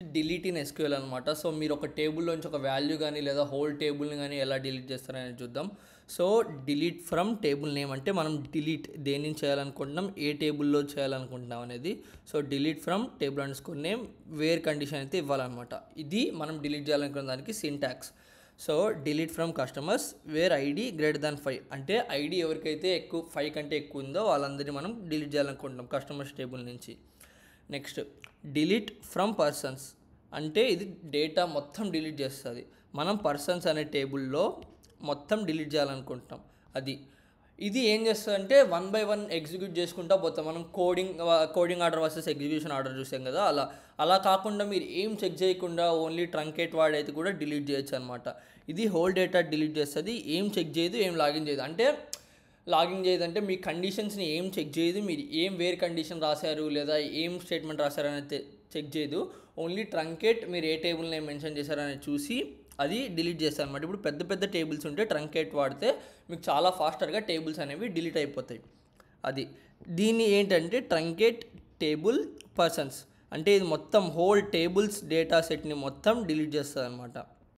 Delete in SQL అనమాట. So మీరు ఒక టేబుల్లోంచి ఒక వాల్యూ కానీ లేదా హోల్ టేబుల్ని కానీ ఎలా డిలీట్ చేస్తారనేది చూద్దాం. So delete from table name అంటే మనం డిలీట్ దేని నుంచి చేయాలనుకుంటున్నాం, ఏ టేబుల్లో చేయాలనుకుంటున్నాం అనేది. So delete from table underscore name where condition అయితే ఇవ్వాలన్నమాట. ఇది మనం డిలీట్ చేయాలనుకున్న దానికి syntax. So delete from customers wear ID greater than 5 అంటే ఐడి ఎవరికైతే 5 కంటే ఎక్కువ ఉందో వాళ్ళందరినీ మనం డిలీట్ చేయాలనుకుంటున్నాం కస్టమర్స్ టేబుల్ నుంచి. నెక్స్ట్ డిలీట్ ఫ్రమ్ పర్సన్స్ అంటే ఇది డేటా మొత్తం డిలీట్ చేస్తుంది. మనం పర్సన్స్ అనే టేబుల్లో మొత్తం డిలీట్ చేయాలనుకుంటున్నాం. ఇది ఏం చేస్తుంది అంటే 1 by 1 ఎగ్జిక్యూట్ చేసుకుంటా పోతాం. మనం coding order versus execution order చూసాం కదా, అలా కాకుండా మీరు ఏం చెక్ చేయకుండా ఓన్లీ ట్రంకేట్ వాడైతే కూడా డిలీట్ చేయొచ్చు అనమాట. ఇది హోల్ డేటా డిలీట్ చేస్తుంది, ఏం చెక్ చేయదు, ఏం లాగిన్ చేయదు. అంటే లాగిన్ చేయదంటే మీ కండిషన్స్ని ఏం చెక్ చేయదు, మీరు ఏం వేర్ కండిషన్ రాశారు లేదా ఏం స్టేట్మెంట్ రాశారు అనేది చెక్ చేయదు. ఓన్లీ ట్రంకేట్ మీరు ఏ టేబుల్ని ఏం మెన్షన్ చేశారనేది చూసి అది డిలీట్ చేస్తారు అనమాట. ఇప్పుడు పెద్ద పెద్ద టేబుల్స్ ఉంటే ట్రంకేట్ వాడితే మీకు చాలా ఫాస్టర్గా టేబుల్స్ అనేవి డిలీట్ అయిపోతాయి. దీన్ని ఏంటంటే ట్రంకేట్ టేబుల్ పర్సన్స్ అంటే ఇది మొత్తం హోల్ టేబుల్స్ డేటా సెట్ని మొత్తం డిలీట్ చేస్తుంది అనమాట.